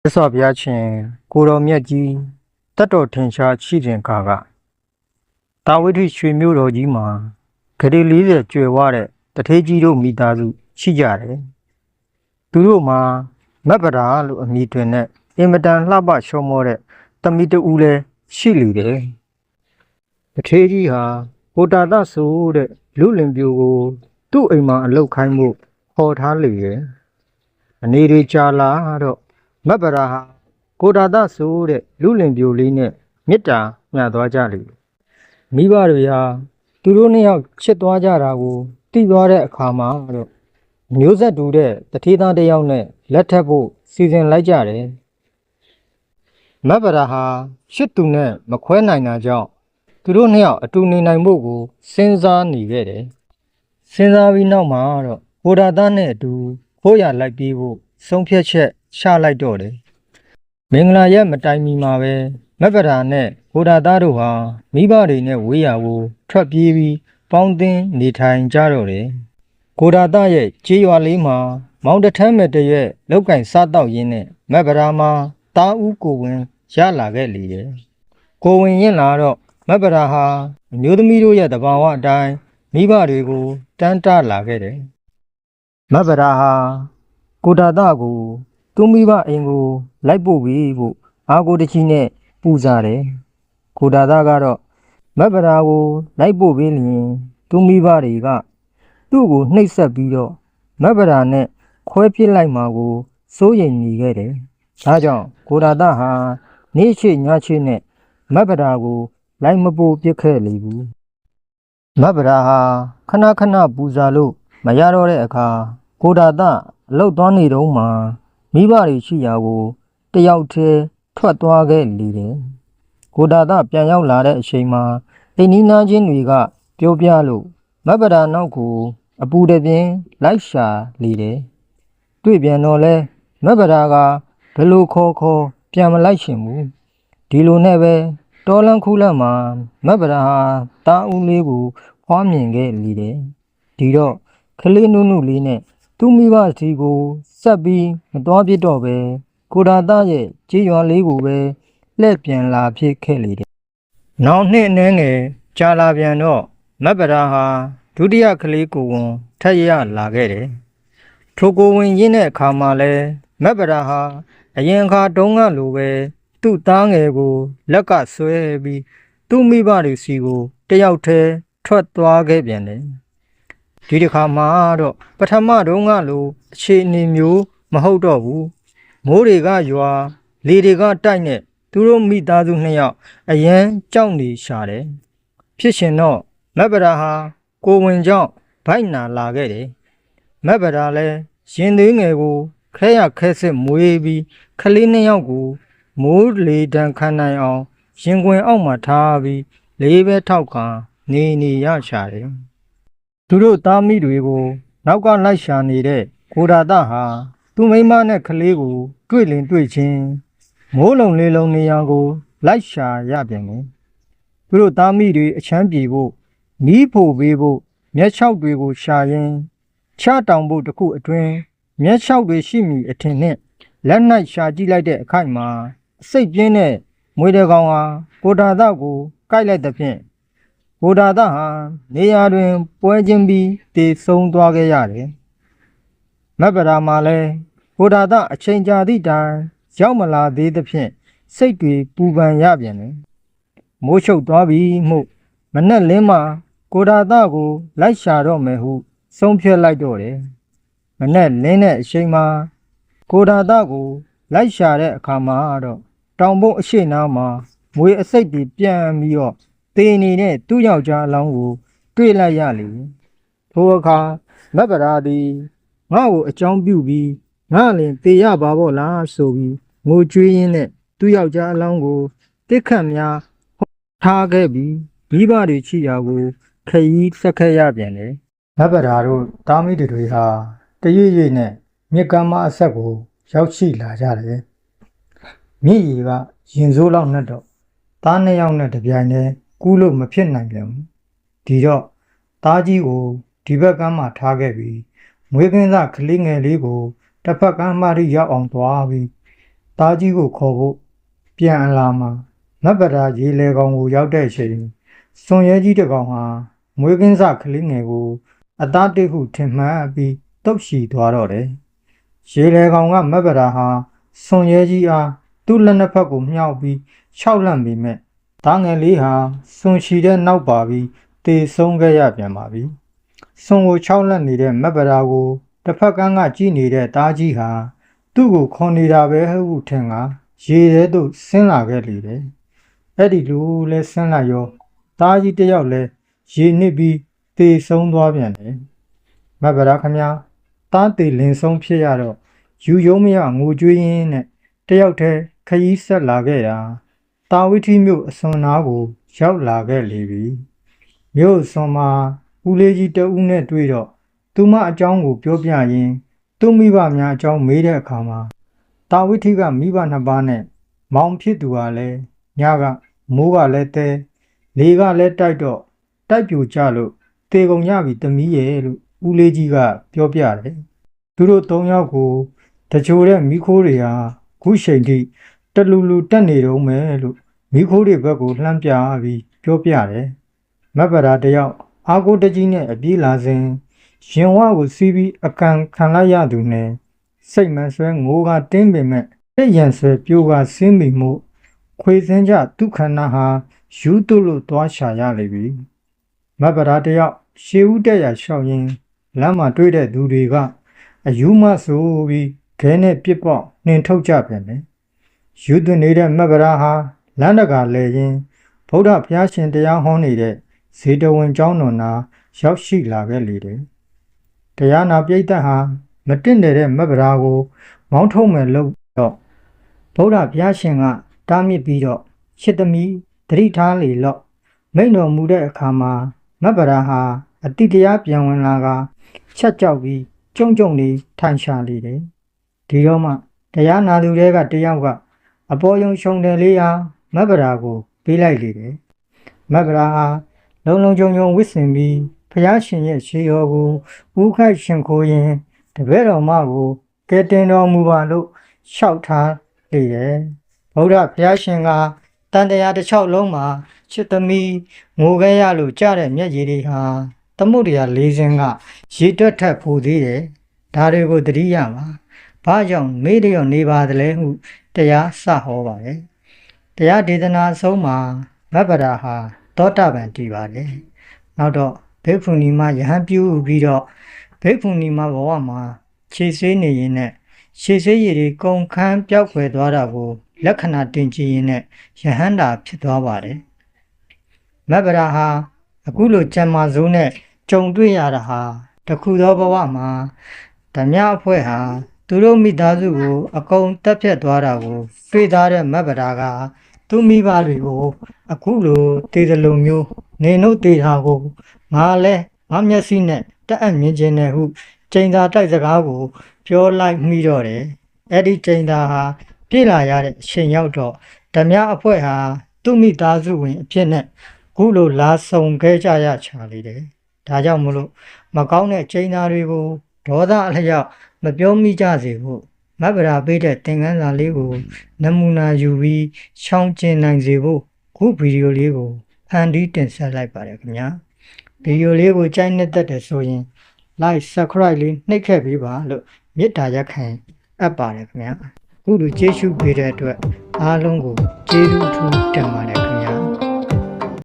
မြတ်စွာဘုရားရှင်ကိုတော်မြတ်ကြီးတတ်တော်ထင်ရှားရှိစဉ်ကာကတာဝိထိရွှေမြို့တော်ကြီးမှာဂရေ40ကျွယ်ဝတဲ့တထေးကြီးတို့မိသားစုရှိကြတယ်။သူတို့မှာမက်ပရာလို့အမည်တွင်တဲ့အင်မတန်လှပရှောမောတဲ့တမီတဦးလည်းရှိလူတယ်။တထေးကြီးဟာဟိုတာသဆိုတဲ့လူလင်ပြိုကိုသူ့အိမ်မှာအလုပ်ခိုင်းဖို့ဟော်ထားလေရဲ့။အနေတွေကြာလာတော့မက်ပရာဟာကိုတာသဆိုတဲ့လူလင်ပြိုလေးနဲ့မေတ္တာမျှသွားကြလေမိဘတွေဟာသူတို့နှစ်ယောက်ချစ်သွားကြတာကိုသိသွားတဲ့အခါမှာတော့မျိုးဆက်တူတဲ့တထေးသားတစ်ယောက်နဲ့လက်ထပ်ဖို့စီစဉ်လိုက်ကြတယ်မက်ပရာဟာရှစ်သူနဲ့မခွဲနိုင်တာကြောင့်သူတို့နှစ်ယောက်အတူနေနိုင်ဖို့ကိုစဉ်းစားနေခဲ့တယ်စဉ်းစားပြီးနောက်မှာတော့ကိုတာသနဲ့အတူခိုးရလိုက်ပြေးဖို့ဆုံးဖြတ်ချက်ချလိုက်တော့တယ်မင်္ဂလာရက်မတိုင်မီမှာပဲမက်ပရာနဲ့ဘုရားသားတို့ဟာမိဘတွေနဲ့ဝေးရာကိုထွက်ပြေးပြီးပေါင်းသင်းနေထိုင်ကြတော့တယ်ကိုဒါသားရဲ့ကြေးရွာလေးမှာမောင်တထမ်းမဲ့တရက်လောက်ကင်စားတော့ရင်းနဲ့မက်ပရာမှာတားဦးကိုဝင်ရလာခဲ့လေတယ်ကိုဝင်ရင်လာတော့မက်ပရာဟာအမျိုးသမီးတို့ရဲ့တဘာဝအတိုင်းမိဘတွေကိုတန်းတလာခဲ့တယ်မက်ပရာဟာကိုဒါသားကိုသူမိဘအိမ်ကိုလိုက်ပို့ပြီးဖို့အာကိုတကြီးနဲ့ပူဇာတယ်ကိုဒါသားကတော့မက်ပရာကိုလိုက်ပို့ပြီးလျင်သူမိဘတွေကသူ့ကိုနှိပ်စက်ပြီးတော့မက်ပရာနဲ့ခွဲပစ်လိုက်မှာကိုစိုးရိမ်နေခဲ့တယ်ဒါကြောင့်ကိုဒါသားဟာနေ့ချေညချေနဲ့မက်ပရာကိုလိုက်မပို့ပစ်ခဲ့လေဘူးမက်ပရာဟာခဏခဏပူဇာလို့မရတော့တဲ့အခါကိုဒါသားအလုတ်သွားနေတော့မှမိဘတွေရှိရာကိုတယောက်တည်းထွက်သွားခဲ့လေတယ်ကိုဒါသားပြန်ရောက်လာတဲ့အချိန်မှာအိမ်နီးနားချင်းတွေကပြောပြလို့မက်ပရာနောက်ကိုအပူတပြင်းလိုက်ရှာလေတယ်တွေ့ပြန်တော့လဲမက်ပရာကဘယ်လိုခေါ်ပြန်မလိုက်ရှင်ဘူးဒီလိုနဲ့ပဲတောလန်းခူးလန်းမှာမက်ပရာဟာတားဦးလေးကိုဖွားမြင်ခဲ့လေတယ်ဒီတော့ကလေးနုနုလေးနဲ့သူ့မိဘစီကိုဆက်ပြီးမသွားပြတော့ပဲကိုဒါသားရဲ့ကြေးရွာလေးကိုပဲလှည့်ပြန်လာဖြစ်ခဲ့လေတယ်နောက်နှစ်အနည်းငယ်ကြာလာပြန်တော့မက်ပရာဟာဒုတိယကလေးကိုဝန်ထပ်ရလာခဲ့တယ်ထိုကိုဝင်ရင်းတဲ့အခါမှာလဲမက်ပရာဟာအရင်အခါတုန်းကလိုပဲသူ့သားငယ်ကိုလက်ကဆွဲပြီးသူ့မိဘတွေစီကိုတယောက်တည်းထွက်သွားခဲ့ပြန်တယ်ဒီတစ်ခါမှာတော့ပထမတုန်းကလိုအခြေအနေမျိုးမဟုတ်တော့ဘူးမိုးတွေကရွာလေတွေကတိုက်နဲ့သူတို့မိသားစုနှစ်ယောက်အရန်ကြောက်နေရှာတယ်ဖြစ်ရှင်တော့မက်ပရာဟာကိုဝင်ကြောင့်ဗိုက်နာလာခဲ့တယ်မက်ပရာလည်းရင်သွေးငယ်ကိုခဲရခဲစစ်မွေးပြီးကလေးနှစ်ယောက်ကိုမိုးလေတံခံနိုင်အောင်ရင်ခွင်အောက်မှာထားပြီးလေးပဲထောက်ခံနေရရှာတယ်သူတို့သားမိတွေကိုနောက်ကလိုက်ရှာနေတဲ့ကိုဒါသားဟာသူ့မိန်းမနဲ့ကလေးကိုတွေ့လင်တွေ့ချင်းမိုးလုံလေးလုံးနေရာကိုလိုက်ရှာရပြန်တယ်သူတို့သားမိတွေအချမ်းပြေဖို့မီးဖို့ပေးဖို့မျက်ခြောက်တွေကိုရှာရင်းချတောင်ဖို့တခုအတွင်းမျက်ခြောက်တွေရှိမိအထင်နဲ့လက်၌ရှာကြည့်လိုက်တဲ့အခိုက်မှာအစိတ်ပြင်းတဲ့မွေးတကောင်ဟာကိုဒါသားကိုကိုက်လိုက်တဲ့ဖြင့်ကိုဒါသားဟာနေရာတွင်ပွဲချင်းပြီးတည်ဆုံးသွားခဲ့ရတယ်မက်ပရာမှာလဲကိုဒါသားအချိန်ကြာသည့်တိုင်ရောက်မလာသေးသဖြင့်စိတ်တွေပူပန်ရပြန်တယ်မိုးချုပ်သွားပြီမှုမနဲ့လင်းမှာကိုဒါသားကိုလိုက်ရှာတော့မယ်ဟုဆုံးဖြတ်လိုက်တော့တယ်မနဲ့လင်းတဲ့အချိန်မှာကိုဒါသားကိုလိုက်ရှာတဲ့အခါမှာတော့တောင်ပုတ်အရှိနားမှာမွေအစိတ်တွေပြန်ပြီးတော့တေနေတဲ့သူ့ယောက်ျားအလောင်းကိုတွေ့လိုက်ရလေထိုအခါမက်ပရာသည်ငါ့ကိုအကြောင်းပြုပြီးငါလည်းတေရပါပေါ့လားဆိုပြီးငိုကြွေးရင်းနဲ့သူ့ယောက်ျားအလောင်းကိုတစ်ခတ်များထားခဲ့ပြီးမိဘတွေချီရာကိုခရီးဆက်ခဲ့ရပြန်တယ်မက်ပရာတို့တားမိတွေဟာတရွေ့ရွေ့နဲ့မြစ်ကမ်းမအဆက်ကိုရောက်ရှိလာကြတယ်မြစ်ရီကရင်စိုးလောက်နဲ့တော့သားနှစ်ယောက်နဲ့တပြိုင်တည်းကူးလို့မဖြစ်နိုင်ပြန်ဘူးဒီတော့သားကြီးကိုဒီဘက်ကမ်းမှာထားခဲ့ပြီးမွေးကင်းစကလေးငယ်လေးကိုတစ်ဖက်ကမ်းမထိရောက်အောင်သွားပြီးတ သားကြီးကိုခေါ်ဖို့ပြန်အလာမှာမက်ဗရာရေလေကောင်ကိုရောက်တဲ့အချိန်စွန်ရဲကြီးတစ်ကောင်ဟာမွေးကင်းစကလေးငယ်ကိုအသားတိတ်ဟုထင်မှတ်ပြီးတုတ်ရှိသွားတော့တယ်ရေလေကောင်ကမက်ဗရာဟာစွန်ရဲကြီးအားသူ့လက်နှစ်ဖက်ကိုမြှောက်ပြီးခြောက်လန့်မိမဲ့သားငယ်လေးဟာစွန်ရှိတဲ့နောက်ပါပြီးတေဆုံးခဲ့ရပြန်ပါပြီစွန်ကိုခြောက်လန့်နေတဲ့မက်ဗရာကိုတစ်ဖက်ကန်းကကြည့်နေတဲ့သားကြီးဟာသူ့ကိုခေါ်နေတာပဲဟုထင်ကရေထဲသို့ဆင်းလာခဲ့လေတယ်အဲ့ဒီလိုလဲဆင်းလာရောသားကြီးတစ်ယောက်လဲရေနစ်ပြီးတေဆုံးသွားပြန်တယ်မက်ဗရာခမသားတေလင်ဆုံးဖြစ်ရတော့ယူယုံမရငိုကြွေးရင်းနဲ့တယောက်တည်းခရီးဆက်လာခဲ့ရာတာဝိထီမြို့အစွန်နားကိုရောက်လာခဲ့လေပြီမြို့အစွန်မှာဦးလေးကြီးတဦးနဲ့တွေ့တော့သူမအကြောင်းကိုပြောပြရင်းသူ့မိဘများအကြောင်းမေးတဲ့အခါမှာတာဝိထီကမိဘနှစ်ပါးနဲ့မောင်ဖြစ်သူကလည်းညကမိုးကလည်းတဲလေကလည်းတိုက်တော့တိုက်ပြိုကျလို့တေကုန်ရပြီတမီးရဲ့လို့ဦးလေးကြီးကပြောပြတယ်သူတို့၃ယောက်ကိုတချို့တဲ့မိခိုးတွေဟာခုချိန်ထိတလူလူတက်နေတော့မယ်လို့မိခိုးတွေဘက်ကိုလှမ်းပြပြီးပြောပြတယ်မက်ဗရာတယောက်အာကိုတကြီးနဲ့အပြေးလာစဉ်ရင်ဝကိုစီးပြီးအကန်ခံလိုက်ရသူနဲ့စိတ်မဆွဲငိုးကတင်းပင်မဲ့တဲ့ရန်ဆွဲပြိုးကဆင်းမိမှုခွေစင်းကြဒုက္ခနာဟာယူတုလို့သွားရှာရလိမ့်ပြီမက်ဗရာတယောက်ရှေးဦးတက်ရလျှောက်ရင်းလမ်းမှာတွေ့တဲ့သူတွေကအယူမဆိုပြီးခဲနဲ့ပြစ်ပေါက်နှင်ထုတ်ကြပြန်တယ်ယူသွင်းနေတဲ့မက်ဗရာဟာလမ်းတကာလဲရင်းဗုဒ္ဓဘုရားရှင်တရားဟောနေတဲ့ဇေတဝန်ကျောင်းတော်နာရောက်ရှိလာခဲ့လေတယ်တရားနာပိဋကဟာမတင့်တဲ့မက်ဗရာကိုမောင်းထုတ်မယ်လို့တော့ဗုဒ္ဓဘုရားရှင်ကတားမြစ်ပြီးတော့ရှစ်သမီးသတိထားလေလို့မိန့်တော်မူတဲ့အခါမှာမက်ဗရာဟာအတိတရားပြန်ဝင်လာကချက်ကြောက်ပြီးကြုံကြုံလေးထိုင်ရှာလေတယ်ဒီတော့မှတရားနာသူတွေကတယောက်ကအပေါ်ယုံရှုံတယ်လေးဟာမက်ဗရာကိုပေးလိုက်လေတယ်မက်ဗရာဟာလုံလုံခြုံခြုံဝစ်စင်ပြီးဘုရားရှင်ရဲ့ရှေးတော်ကိုဦးခိုက်ရှင်ခိုးရင်တပည့်တော်မကိုကဲတင်တော်မူပါလို့လျှောက်ထားလေတယ်ဗုဒ္ဓဘုရားရှင်ကတန်တရားတစ်ချောက်လုံးမှာချစ်သမီးငိုခဲ့ရလို့ကြားတဲ့မျက်ရည်တွေဟာသမုဒ္ဒရာလေးစင်းကရေတွက်ထက်ပိုသေးတယ်ဒါတွေကိုသတိရပါဘာကြောင့်မေ့လျော့နေပါသလဲဟုတရားစဟောပါတယ်တရားဒေသနာအဆုံးမှာမက်ဗရာဟာသောတာပန်တည်ပါတယ်နောက်တော့ဘိက္ခုနီမယဟန်ပြုပြီးတော့ဘိက္ခုနီမဘဝမှာခြေဆွေးနေရင်နဲ့ခြေဆွေးရည်တွေကုန်ခန်းပြောက်ွယ်သွားတာကိုလက္ခဏာတင်ကြည့်ရင်းနဲ့ယဟန္တာဖြစ်သွားပါတယ်မက်ဗရာဟာအခုလိုကြံမာစိုးနဲ့ကြုံတွေ့ရတာဟာတခုသောဘဝမှာဓမြအဖွဲ့ဟာသူတို့မိသားစုကိုအကုန်တက်ဖြတ်သွားတာကိုတွေ့သားတဲ့မက်ဗရာကသူမိဘတွေကိုအခုလိုတည်သလိုမျိုးနေနှုတ်တည်တာကိုငါလဲငါမျက်စိနဲ့တက်အပ်မြင်ခြင်းနဲ့ဟုကျိန်သာတိုက်စကားကိုပြောလိုက်မိတော့တယ်အဲ့ဒီကျိန်သာဟာပြေးလာရတဲ့အချိန်ရောက်တော့ဓမြအဖွဲ့ဟာသူမိသားစုဝင်အဖြစ်နဲ့ခုလိုလာဆုံခဲ့ကြရချာလေတယ်ဒါကြောင့်မလို့မကောင်းတဲ့ကျိန်သာတွေကိုဒေါသအလျောက်မပြောမိကြစေဖို့မက်ဗရာပေးတဲ့သင်ခန်းစာလေးကိုနမူနာယူပြီးရှောင်ကျဉ်နိုင်စေဖို့ခုဗီဒီယိုလေးကိုဖန်တီးတင်ဆက်လိုက်ပါတယ်ခင်ဗျာဗီဒီယိုလေးကိုကြိုက်နှစ်သက်တယ်ဆိုရင် like subscribe လေးနှိပ်ခဲ့ပေးပါလို့မေတ္တာရက်ခံအပ်ပါတယ်ခင်ဗျာအခုလိုကျေးဇူးပေးတဲ့အတွက်အားလုံးကိုကျေးဇူးအထူးတင်ပါတယ်